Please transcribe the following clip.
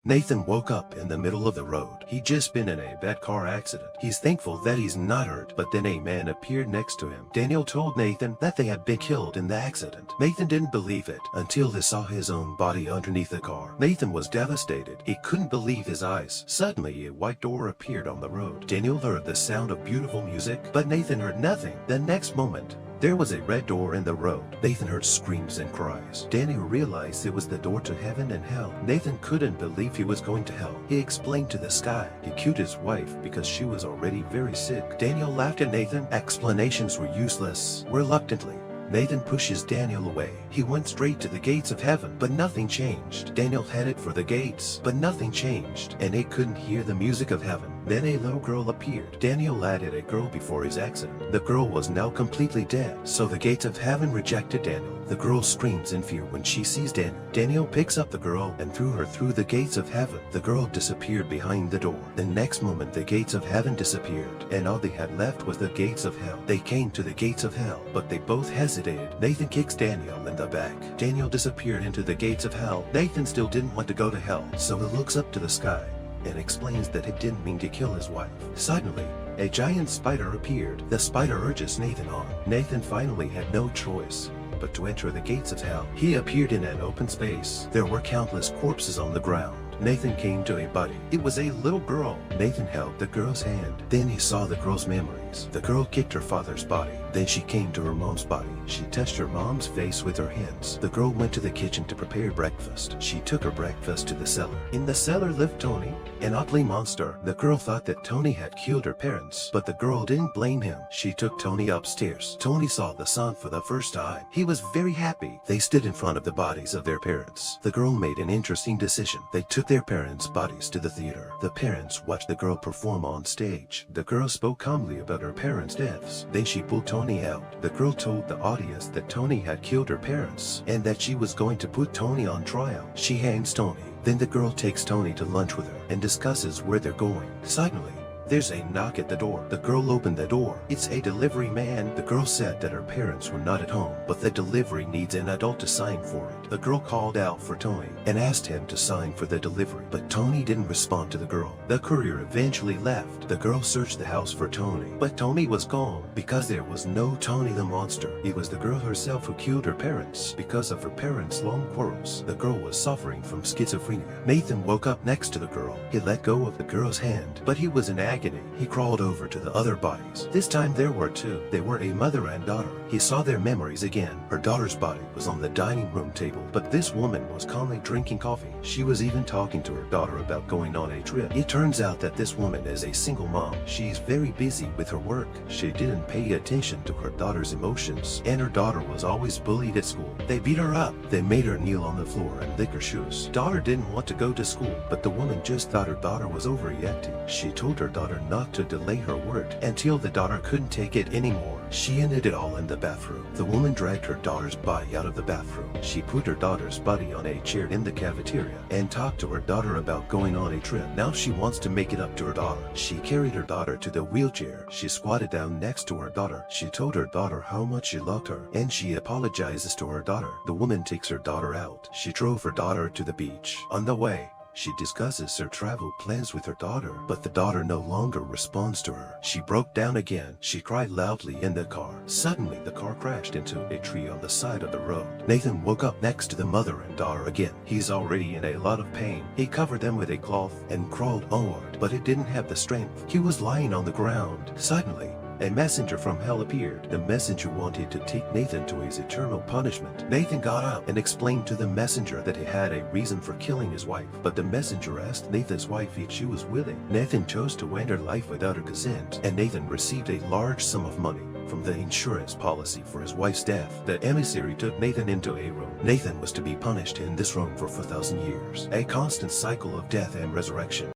Nathan woke up in the middle of the road. He'd just been in a bad car accident. He's thankful that he's not hurt, but then a man appeared next to him. Daniel told Nathan that they had been killed in the accident. Nathan didn't believe it until he saw his own body underneath the car. Nathan was devastated. He couldn't believe his eyes. Suddenly, a white door appeared on the road. Daniel heard the sound of beautiful music, but Nathan heard nothing. The next moment, there was a red door in the road. Nathan heard screams and cries. Daniel realized it was the door to heaven and hell. Nathan couldn't believe he was going to hell. He explained to the sky. He killed his wife because she was already very sick. Daniel laughed at Nathan. Explanations were useless. Reluctantly, Nathan pushes Daniel away. He went straight to the gates of heaven, but nothing changed. Daniel headed for the gates, but nothing changed, and he couldn't hear the music of heaven. Then a little girl appeared. Daniel added a girl before his accident. The girl was now completely dead, so the gates of heaven rejected Daniel. The girl screams in fear when she sees Daniel. Daniel picks up the girl and threw her through the gates of heaven. The girl disappeared behind the door. The next moment, the gates of heaven disappeared, and all they had left was the gates of hell. They came to the gates of hell, but they both hesitated. Nathan kicks Daniel in the back. Daniel disappeared into the gates of hell. Nathan still didn't want to go to hell, so he looks up to the sky and explains that he didn't mean to kill his wife. Suddenly, a giant spider appeared. The spider urges Nathan on. Nathan finally had no choice but to enter the gates of hell. He appeared in an open space. There were countless corpses on the ground. Nathan came to a body. It was a little girl. Nathan held the girl's hand. Then he saw the girl's memories. The girl kicked her father's body. Then she came to her mom's body. She touched her mom's face with her hands. The girl went to the kitchen to prepare breakfast. She took her breakfast to the cellar. In the cellar lived Tony, an ugly monster. The girl thought that Tony had killed her parents, but the girl didn't blame him. She took Tony upstairs. Tony saw the sun for the first time. He was very happy. They stood in front of the bodies of their parents. The girl made an interesting decision. They took their parents' bodies to the theater. The parents watched the girl perform on stage. The girl spoke calmly about her parents' deaths. Then she pulled Tony out. The girl told the audience that Tony had killed her parents and that she was going to put Tony on trial. She hangs Tony. Then the girl takes Tony to lunch with her and discusses where they're going. Suddenly, there's a knock at the door. The girl opened the door. It's a delivery man. The girl said that her parents were not at home, but the delivery needs an adult to sign for it. The girl called out for Tony and asked him to sign for the delivery, but Tony didn't respond to the girl. The courier eventually left. The girl searched the house for Tony, but Tony was gone. Because there was no Tony the monster, it was the girl herself who killed her parents. Because of her parents' long quarrels, the girl was suffering from schizophrenia. Nathan woke up next to the girl. He let go of the girl's hand, but he was in agony. He crawled over to the other bodies. This time there were two. They were a mother and daughter. He saw their memories again. Her daughter's body was on the dining room table, but this woman was calmly drinking coffee. She was even talking to her daughter about going on a trip. It turns out that this woman is a single mom. She's very busy with her work. She didn't pay attention to her daughter's emotions, and her daughter was always bullied at school. They beat her up. They made her kneel on the floor and lick her shoes. Daughter didn't want to go to school, but the woman just thought her daughter was overreacting. She told her daughter not to delay her work until the daughter couldn't take it anymore. She ended it all in the bathroom. The woman dragged her daughter's body out of the bathroom. She put her daughter's body on a chair in the cafeteria and talked to her daughter about going on a trip. Now she wants to make it up to her daughter. She carried her daughter to the wheelchair. She squatted down next to her daughter. She told her daughter how much she loved her, and she apologizes to her daughter. The woman takes her daughter out. She drove her daughter to the beach. On the way, she discusses her travel plans with her daughter, but the daughter no longer responds to her. She broke down again. She cried loudly in the car. Suddenly, the car crashed into a tree on the side of the road. Nathan woke up next to the mother and daughter again. He's already in a lot of pain. He covered them with a cloth and crawled onward, but it didn't have the strength. He was lying on the ground. Suddenly, a messenger from hell appeared. The messenger wanted to take Nathan to his eternal punishment. Nathan got up and explained to the messenger that he had a reason for killing his wife, but the messenger asked Nathan's wife if she was willing. Nathan chose to end her life without her consent, and Nathan received a large sum of money from the insurance policy for his wife's death. The emissary took Nathan into a room. Nathan was to be punished in this room for 4,000 years, a constant cycle of death and resurrection.